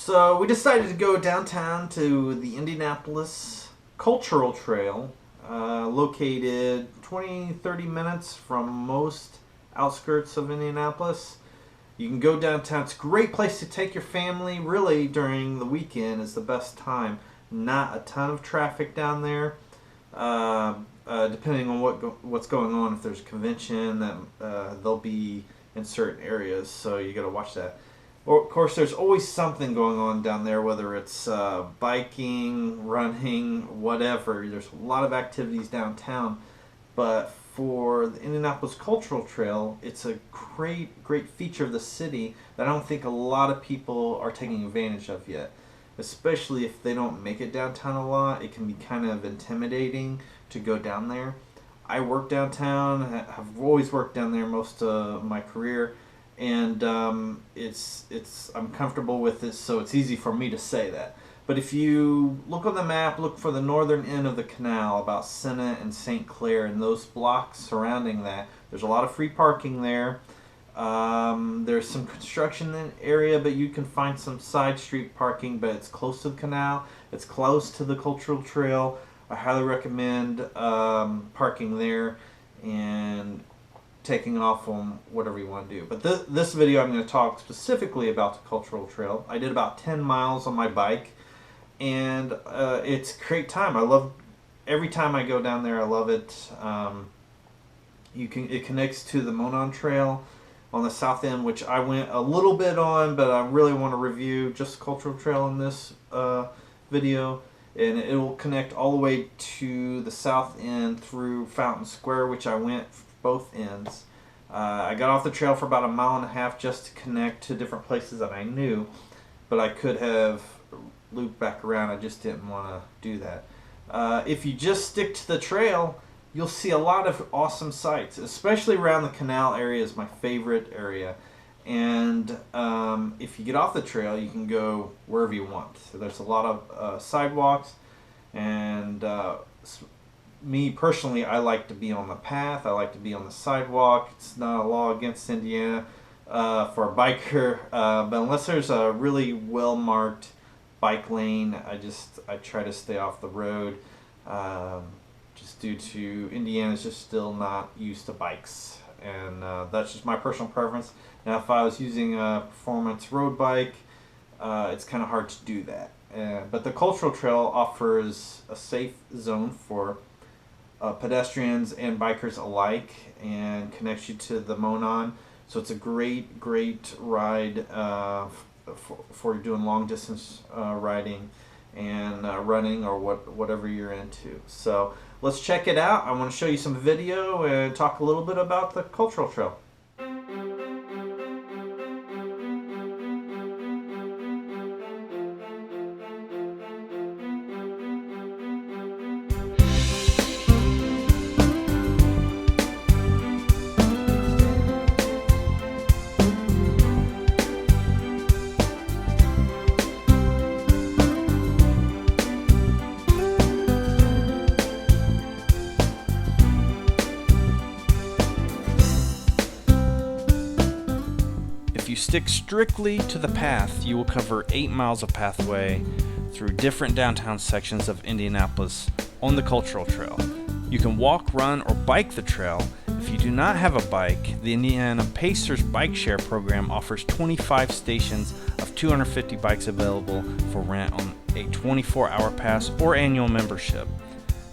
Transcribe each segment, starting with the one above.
So we decided to go downtown to the Indianapolis Cultural Trail, located 20-30 minutes from most outskirts of Indianapolis. You can go downtown. It's a great place to take your family. Really, during the weekend is the best time. Not a ton of traffic down there, depending on what's going on. If there's a convention, that they'll be in certain areas, so you got to watch that. Or, of course, there's always something going on down there, whether it's biking, running, whatever. There's a lot of activities downtown. But for the Indianapolis Cultural Trail, it's a great feature of the city that I don't think a lot of people are taking advantage of yet. Especially if they don't make it downtown a lot, it can be kind of intimidating to go down there. I work downtown. I've always worked down there most of my career. And I'm comfortable with it, so it's easy for me to say that. But if you look on the map, look for the northern end of the canal, about Senate and St. Clair, and those blocks surrounding that. There's a lot of free parking there. There's some construction in the area, but you can find some side street parking, but it's close to the canal. It's close to the Cultural Trail. I highly recommend parking there and taking off on whatever you want to do. But this video I'm going to talk specifically about the Cultural Trail. I did about 10 miles on my bike, and it's a great time. I love every time I go down there. I love it. It connects to the Monon Trail on the south end, which I went a little bit on, but I really want to review just the Cultural Trail in this video. And it will connect all the way to the south end through Fountain Square, which I went both ends. I got off the trail for about 1.5 miles just to connect to different places that I knew, but I could have looped back around. I just didn't want to do that. If you just stick to the trail, you'll see a lot of awesome sights, especially around the canal area is my favorite area. And if you get off the trail, you can go wherever you want. So there's a lot of sidewalks, and me personally, I like to be on the path. I like to be on the sidewalk. It's not a law against Indiana for a biker, but unless there's a really well-marked bike lane, I try to stay off the road, just due to Indiana's just still not used to bikes, and that's just my personal preference. Now, if I was using a performance road bike, it's kind of hard to do that. But the Cultural Trail offers a safe zone for pedestrians and bikers alike, and connects you to the Monon. So it's a great ride for doing long distance riding and running, or whatever you're into. So let's check it out. I want to show you some video and talk a little bit about the Cultural Trail. If you stick strictly to the path, you will cover 8 miles of pathway through different downtown sections of Indianapolis on the Cultural Trail. You can walk, run, or bike the trail. If you do not have a bike, the Indiana Pacers Bike Share program offers 25 stations of 250 bikes available for rent on a 24-hour pass or annual membership.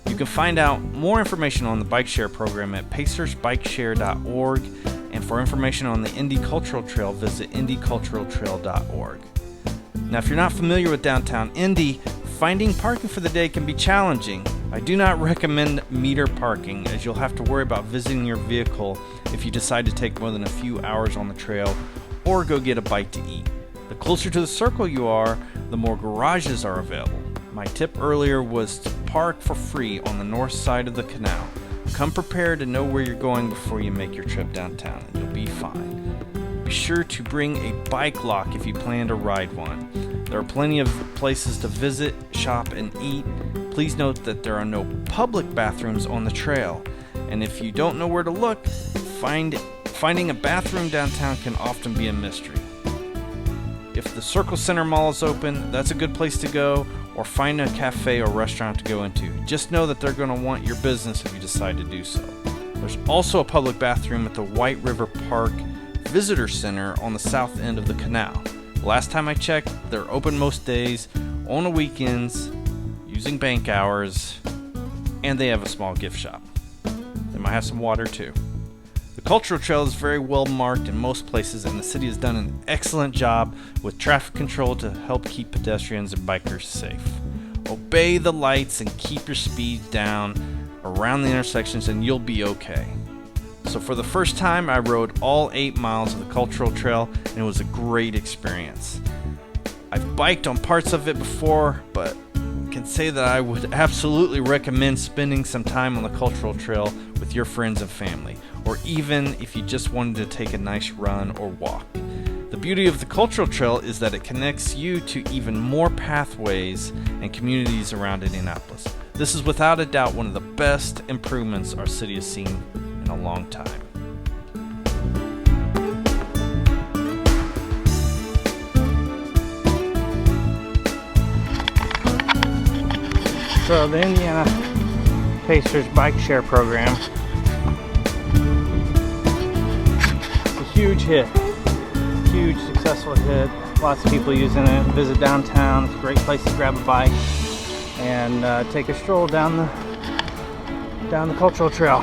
You can find out more information on the Bike Share program at pacersbikeshare.org. And for information on the Indy Cultural Trail, visit indyculturaltrail.org. Now, if you're not familiar with downtown Indy, finding parking for the day can be challenging. I do not recommend meter parking, as you'll have to worry about visiting your vehicle if you decide to take more than a few hours on the trail or go get a bite to eat. The closer to the circle you are, the more garages are available. My tip earlier was to park for free on the north side of the canal. Come prepared to know where you're going before you make your trip downtown, and you'll be fine. Be sure to bring a bike lock if you plan to ride one. There are plenty of places to visit, shop, and eat. Please note that there are no public bathrooms on the trail, and if you don't know where to look, finding a bathroom downtown can often be a mystery. If the Circle Center Mall is open, that's a good place to go, or find a cafe or restaurant to go into. Just know that they're going to want your business if you decide to do so. There's also a public bathroom at the White River Park Visitor Center on the south end of the canal. Last time I checked, they're open most days, on the weekends, using bank hours, and they have a small gift shop. They might have some water too. The Cultural Trail is very well marked in most places, and the city has done an excellent job with traffic control to help keep pedestrians and bikers safe. Obey the lights and keep your speed down around the intersections and you'll be okay. So for the first time, I rode all 8 miles of the Cultural Trail, and it was a great experience. I've biked on parts of it before, but can say that I would absolutely recommend spending some time on the Cultural Trail with your friends and family, or even if you just wanted to take a nice run or walk. The beauty of the Cultural Trail is that it connects you to even more pathways and communities around Indianapolis. This is without a doubt one of the best improvements our city has seen in a long time. So the Indiana Pacers bike share program, it's a huge hit, huge successful hit. Lots of people using it. Visit downtown, it's a great place to grab a bike and take a stroll down the Cultural Trail.